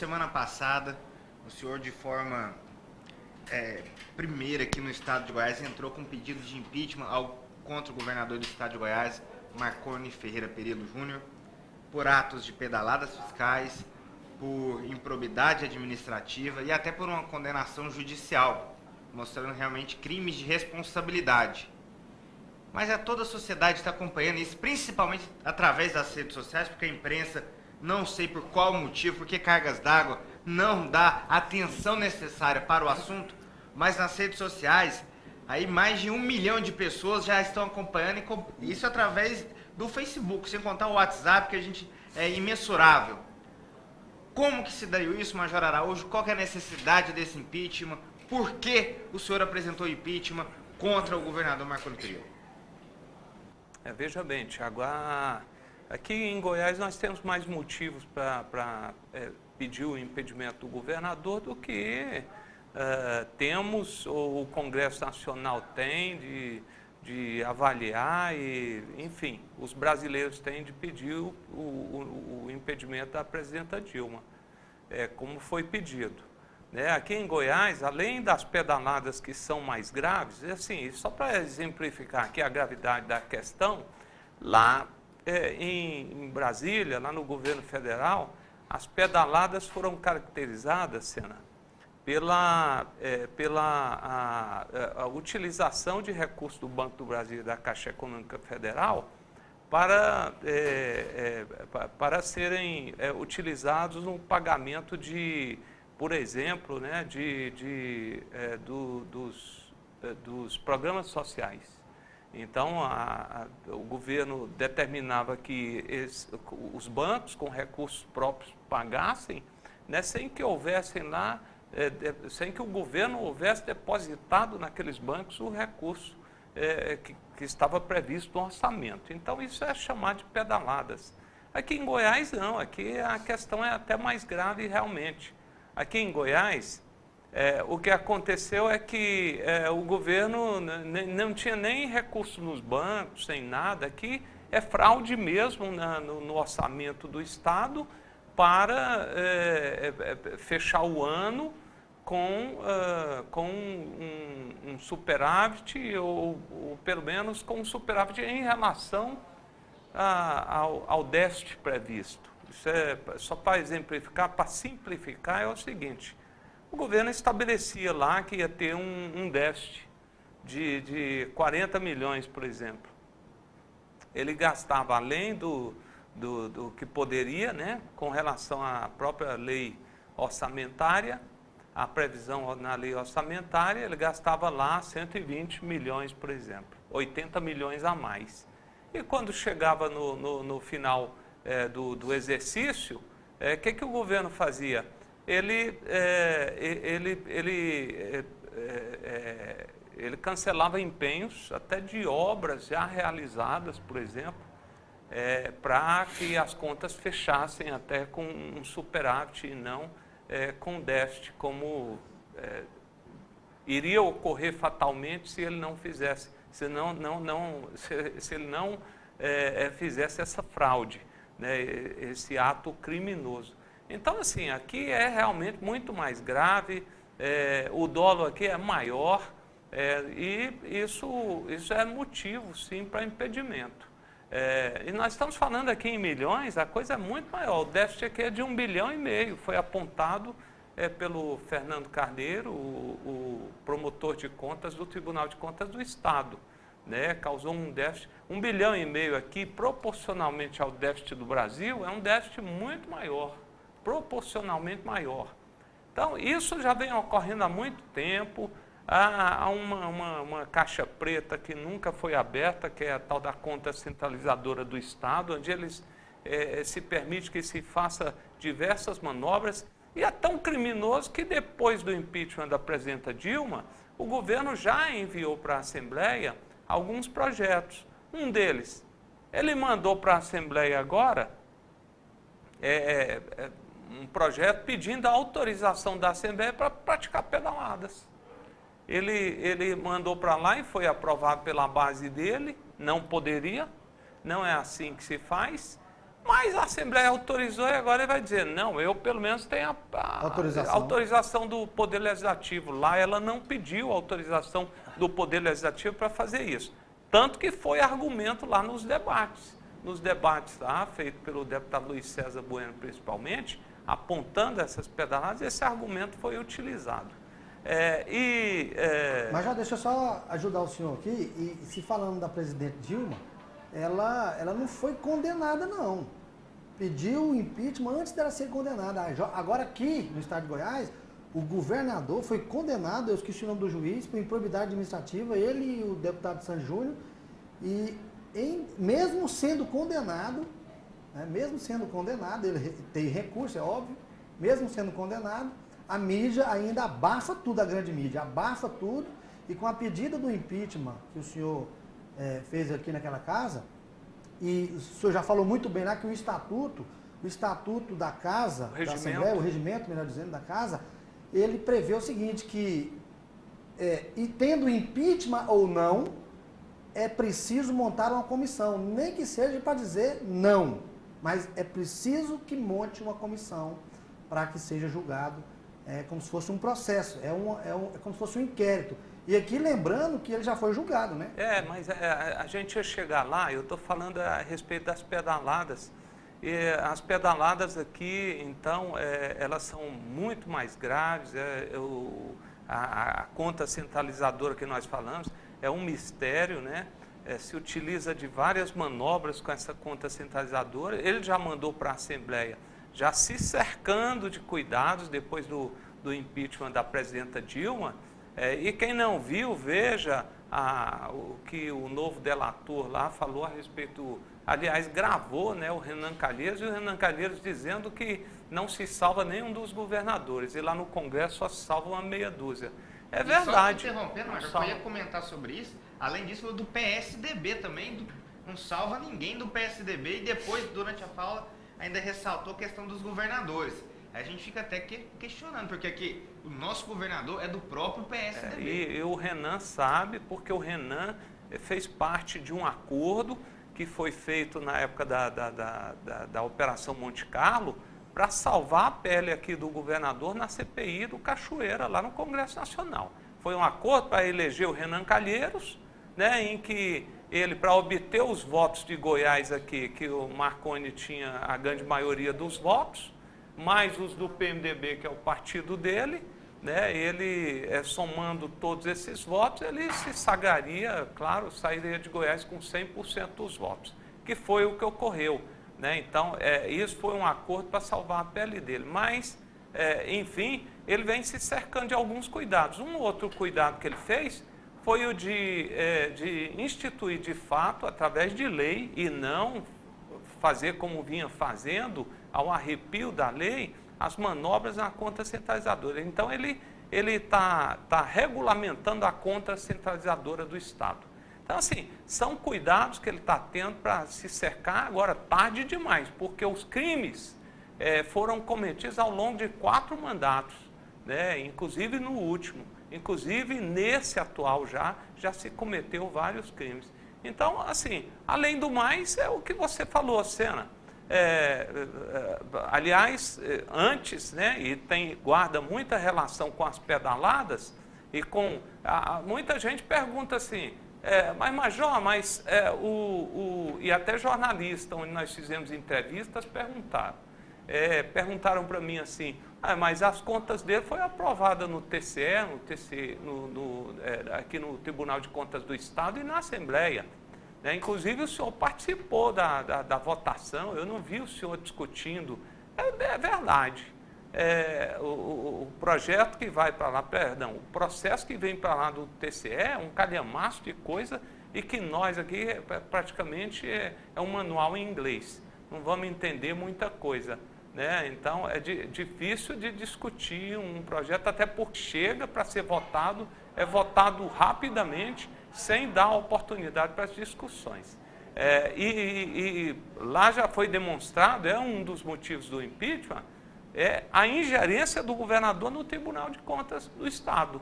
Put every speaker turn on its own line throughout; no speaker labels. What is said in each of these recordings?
Semana passada, o senhor, de forma primeira aqui no estado de Goiás, entrou com um pedido de impeachment contra o governador do estado de Goiás, Marconi Ferreira Perillo Júnior, por atos de pedaladas fiscais, por improbidade administrativa e até por uma condenação judicial, mostrando realmente crimes de responsabilidade. Mas toda a sociedade está acompanhando isso, principalmente através das redes sociais, porque a imprensa, não sei por qual motivo, porque cargas d'água não dá atenção necessária para o assunto, mas nas redes sociais, aí mais de 1 milhão de pessoas já estão acompanhando, e isso através do Facebook, sem contar o WhatsApp, que a gente é imensurável. Como que se deu isso, Major Araújo? Qual que é a necessidade desse impeachment? Por que o senhor apresentou impeachment contra o governador Marconi Perillo?
Veja bem, Tiago, aqui em Goiás nós temos mais motivos para pedir o impedimento do governador do que temos, ou o Congresso Nacional tem, de avaliar e, enfim, os brasileiros têm de pedir o impedimento da presidenta Dilma, como foi pedido. Aqui em Goiás, além das pedaladas que são mais graves, assim, só para exemplificar aqui a gravidade da questão, lá em Brasília, lá no governo federal, as pedaladas foram caracterizadas, Sena, pela utilização de recursos do Banco do Brasil e da Caixa Econômica Federal para serem utilizados no pagamento de, por exemplo, dos programas sociais. Então, o governo determinava que os bancos com recursos próprios pagassem, sem que houvessem lá, sem que o governo houvesse depositado naqueles bancos o recurso que estava previsto no orçamento. Então, isso é chamado de pedaladas. Aqui em Goiás, não. Aqui a questão é até mais grave realmente. Aqui em Goiás, o que aconteceu é que o governo não tinha nem recurso nos bancos, sem nada. Aqui é fraude mesmo no orçamento do Estado para fechar o ano com um superávit, ou pelo menos com um superávit em relação ao déficit previsto. Isso só para exemplificar, para simplificar, é o seguinte: o governo estabelecia lá que ia ter um déficit de 40 milhões, por exemplo. Ele gastava além do que poderia, com relação à própria lei orçamentária, a previsão na lei orçamentária, ele gastava lá 120 milhões, por exemplo, 80 milhões a mais. E quando chegava no final do exercício, que o governo fazia? Ele cancelava empenhos até de obras já realizadas, por exemplo, para que as contas fechassem até com um superávit e não com déficit, como iria ocorrer fatalmente se ele não fizesse, se ele não fizesse essa fraude, esse ato criminoso. Então, assim, aqui é realmente muito mais grave, o dolo aqui é maior, e isso é motivo, sim, para impedimento. E nós estamos falando aqui em milhões, a coisa é muito maior. O déficit aqui é de 1,5 bilhão, foi apontado pelo Fernando Carneiro, o promotor de contas do Tribunal de Contas do Estado. Causou um déficit, 1,5 bilhão aqui, proporcionalmente ao déficit do Brasil, é um déficit muito maior, proporcionalmente maior. Então, isso já vem ocorrendo há muito tempo. Há uma caixa preta que nunca foi aberta, que é a tal da conta centralizadora do Estado, onde eles se permite que se faça diversas manobras, e é tão criminoso que depois do impeachment da presidenta Dilma, o governo já enviou para a Assembleia alguns projetos. Um deles, ele mandou para a Assembleia agora um projeto pedindo a autorização da Assembleia para praticar pedaladas. Ele mandou para lá e foi aprovado pela base dele, não poderia, não é assim que se faz, Mas a Assembleia autorizou e agora ele vai dizer, não, eu pelo menos tenho a autorização do Poder Legislativo. Lá ela não pediu autorização do Poder Legislativo para fazer isso. Tanto que foi argumento lá nos debates. Nos debates lá, feito pelo deputado Luiz César Bueno principalmente, apontando essas pedaladas, esse argumento foi utilizado.
Mas já deixa eu só ajudar o senhor aqui, e se falando da presidente Dilma, ela não foi condenada, não. Pediu o impeachment antes dela ser condenada. Agora aqui, no estado de Goiás, o governador foi condenado, eu esqueci o nome do juiz, por improbidade administrativa, ele e o deputado Santos Júnior, e mesmo sendo condenado, né, ele tem recurso, é óbvio, mesmo sendo condenado, a mídia ainda abafa tudo, a grande mídia, abafa tudo, e com a pedida do impeachment que o senhor fez aqui naquela casa, e o senhor já falou muito bem lá que o estatuto da casa, da Assembleia, o regimento, melhor dizendo, da casa, ele prevê o seguinte, que e tendo impeachment ou não, é preciso montar uma comissão, nem que seja para dizer não, mas é preciso que monte uma comissão para que seja julgado, como se fosse um processo, é como se fosse um inquérito. E aqui lembrando que ele já foi julgado, né?
Mas a gente ia chegar lá, eu estou falando a respeito das pedaladas. E as pedaladas aqui, então, elas são muito mais graves. A conta centralizadora que nós falamos é um mistério, né? Se utiliza de várias manobras com essa conta centralizadora. Ele já mandou para a Assembleia, já se cercando de cuidados depois do impeachment da presidenta Dilma. E quem não viu, veja o que o novo delator lá falou a respeito, aliás, gravou, né, o Renan Calheiros, e o Renan Calheiros dizendo que não se salva nenhum dos governadores, e lá no Congresso só se salva uma meia dúzia. É verdade.
Só interrompendo, mas eu ia comentar sobre isso, além disso, do PSDB também, não salva ninguém do PSDB, e depois, durante a fala, ainda ressaltou a questão dos governadores. A gente fica até questionando, porque aqui o nosso governador é do próprio PSDB.
E o Renan sabe, porque o Renan fez parte de um acordo que foi feito na época da Operação Monte Carlo para salvar a pele aqui do governador na CPI do Cachoeira, lá no Congresso Nacional. Foi um acordo para eleger o Renan Calheiros, né, em que ele, para obter os votos de Goiás aqui, que o Marconi tinha a grande maioria dos votos, mais os do PMDB, que é o partido dele, né, ele, somando todos esses votos, ele se sagraria, claro, sairia de Goiás com 100% dos votos, que foi o que ocorreu. Né? Então, isso foi um acordo para salvar a pele dele. Mas, enfim, ele vem se cercando de alguns cuidados. Um outro cuidado que ele fez foi o de instituir de fato, através de lei, e não fazer como vinha fazendo, ao arrepio da lei, as manobras na conta centralizadora. Então, ele está regulamentando a conta centralizadora do Estado. Então, assim, são cuidados que ele está tendo para se cercar, agora tarde demais, porque os crimes foram cometidos ao longo de 4 mandatos, né? Inclusive no último, inclusive nesse atual já se cometeu vários crimes. Então, assim, além do mais, é o que você falou, Sena. Aliás, antes, né, e guarda muita relação com as pedaladas, e com muita gente pergunta assim, mas Major, e até jornalistas, onde nós fizemos entrevistas, perguntaram para mim assim, mas as contas dele foi aprovada no TCE, aqui no Tribunal de Contas do Estado e na Assembleia. Inclusive o senhor participou da votação, eu não vi o senhor discutindo. É verdade. O projeto que vai para lá, o processo que vem para lá do TCE é um calhamaço de coisa, e que nós aqui praticamente é um manual em inglês. Não vamos entender muita coisa. Né? Então é difícil de discutir um projeto, até porque chega para ser votado, é votado rapidamente, sem dar oportunidade para as discussões. E lá já foi demonstrado, um dos motivos do impeachment, a ingerência do governador no Tribunal de Contas do Estado.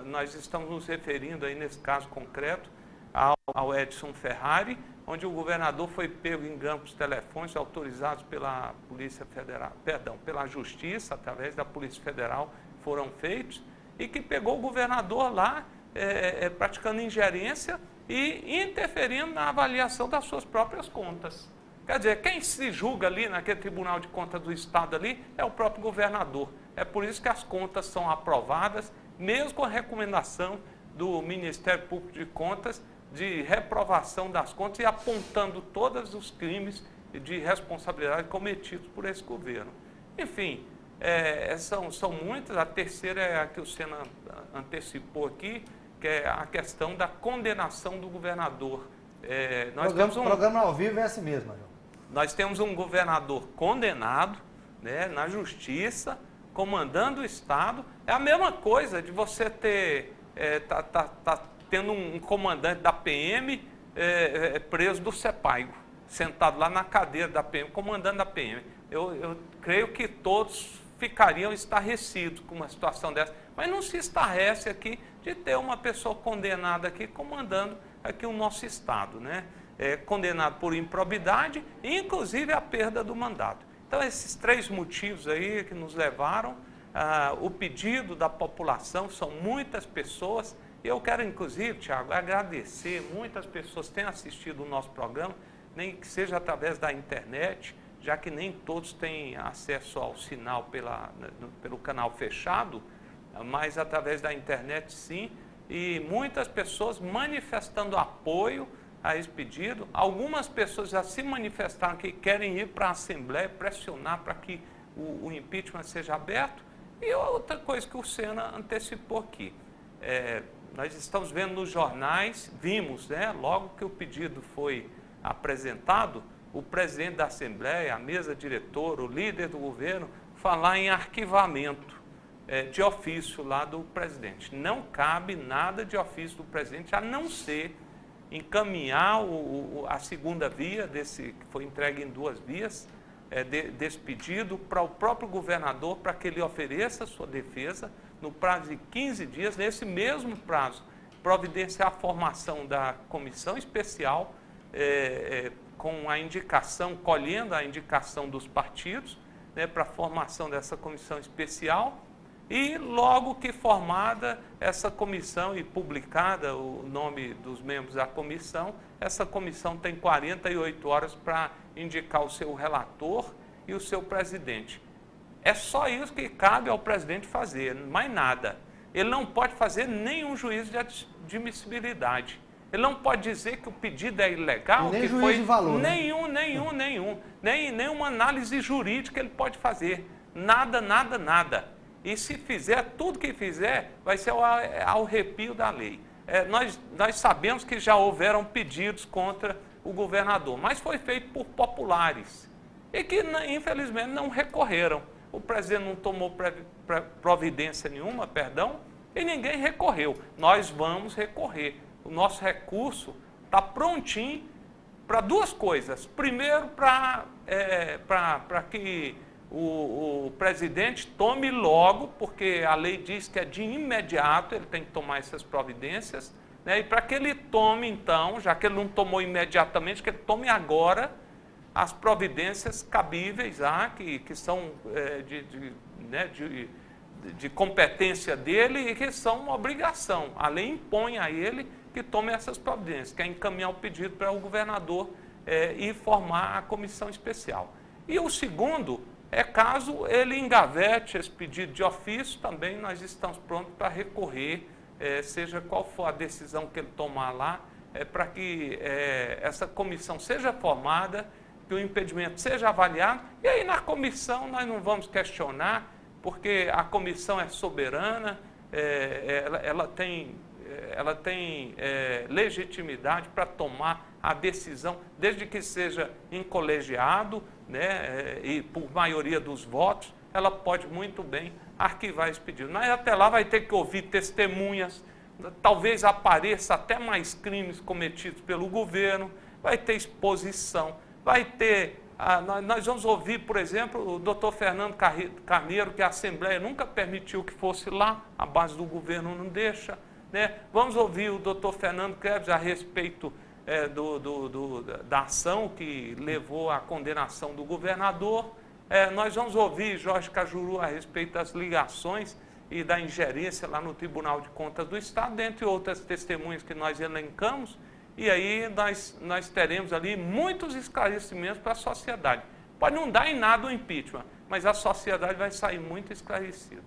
Nós estamos nos referindo aí, nesse caso concreto, ao Edson Ferrari, onde o governador foi pego em grampos telefônicos autorizados pela Polícia Federal, perdão, pela Justiça, através da Polícia Federal, foram feitos, e que pegou o governador lá praticando ingerência e interferindo na avaliação das suas próprias contas. Quer dizer, quem se julga ali naquele Tribunal de Contas do Estado ali é o próprio governador. É por isso que as contas são aprovadas, mesmo com a recomendação do Ministério Público de Contas de reprovação das contas e apontando todos os crimes de responsabilidade cometidos por esse governo. Enfim, são muitas. A terceira é a que o Sena antecipou aqui, que é a questão da condenação do governador.
Programa ao vivo é assim mesmo, Major.
Nós temos um governador condenado, né, na justiça, comandando o Estado. É a mesma coisa de você ter tendo um comandante da PM preso do CEPAIGO, sentado lá na cadeira da PM, comandando a PM. Eu creio que todos ficariam estarrecidos com uma situação dessa, mas não se estarrece aqui de ter uma pessoa condenada aqui comandando aqui o nosso Estado, né? Condenado por improbidade e inclusive a perda do mandato. Então esses três motivos aí que nos levaram, o pedido da população, são muitas pessoas. Eu quero inclusive, Tiago, agradecer, muitas pessoas têm assistido o nosso programa, nem que seja através da internet, já que nem todos têm acesso ao sinal pelo canal fechado, mas através da internet sim, e muitas pessoas manifestando apoio a esse pedido. Algumas pessoas já se manifestaram que querem ir para a Assembleia, pressionar para que o impeachment seja aberto. E outra coisa que o Sena antecipou aqui, nós estamos vendo nos jornais, vimos, né, logo que o pedido foi apresentado, o presidente da Assembleia, a mesa diretora, o líder do governo, falar em arquivamento de ofício lá do presidente. Não cabe nada de ofício do presidente, a não ser encaminhar a segunda via, que foi entregue em 2 vias, desse pedido para o próprio governador, para que ele ofereça sua defesa no prazo de 15 dias, nesse mesmo prazo, providenciar a formação da comissão especial, com a indicação, colhendo a indicação dos partidos, né, para a formação dessa comissão especial, e logo que formada essa comissão e publicada o nome dos membros da comissão, essa comissão tem 48 horas para indicar o seu relator e o seu presidente. É só isso que cabe ao presidente fazer, mais nada. Ele não pode fazer nenhum juízo de admissibilidade. Ele não pode dizer que o pedido é ilegal,
nem
que
juízo
foi
de valor,
nenhum. Nenhuma análise jurídica ele pode fazer. Nada. E se fizer, tudo que fizer, vai ser ao arrepio da lei. Nós sabemos que já houveram pedidos contra o governador, mas foi feito por populares e que, infelizmente, não recorreram. O presidente não tomou providência nenhuma, e ninguém recorreu. Nós vamos recorrer. O nosso recurso está prontinho para 2 coisas. Primeiro, para que o presidente tome logo, porque a lei diz que é de imediato, ele tem que tomar essas providências, né? E para que ele tome, então, já que ele não tomou imediatamente, que ele tome agora as providências cabíveis, que são de competência dele e que são uma obrigação. A lei impõe a ele que tome essas providências, que é encaminhar o pedido para o governador e formar a comissão especial. E o segundo caso ele engavete esse pedido de ofício, também nós estamos prontos para recorrer, seja qual for a decisão que ele tomar lá, para que essa comissão seja formada, que o impedimento seja avaliado, e aí na comissão nós não vamos questionar, porque a comissão é soberana, ela tem legitimidade para tomar a decisão, desde que seja em colegiado, né, e por maioria dos votos, ela pode muito bem arquivar esse pedido. Mas até lá vai ter que ouvir testemunhas, talvez apareça até mais crimes cometidos pelo governo, vai ter exposição, vai ter... nós vamos ouvir, por exemplo, o doutor Fernando Carneiro, que a Assembleia nunca permitiu que fosse lá, a base do governo não deixa, né? Vamos ouvir o doutor Fernando Krebs a respeito da ação que levou à condenação do governador. Nós vamos ouvir Jorge Cajuru a respeito das ligações e da ingerência lá no Tribunal de Contas do Estado, dentre outras testemunhas que nós elencamos, e aí nós teremos ali muitos esclarecimentos para a sociedade. Pode não dar em nada o impeachment, mas a sociedade vai sair muito esclarecida.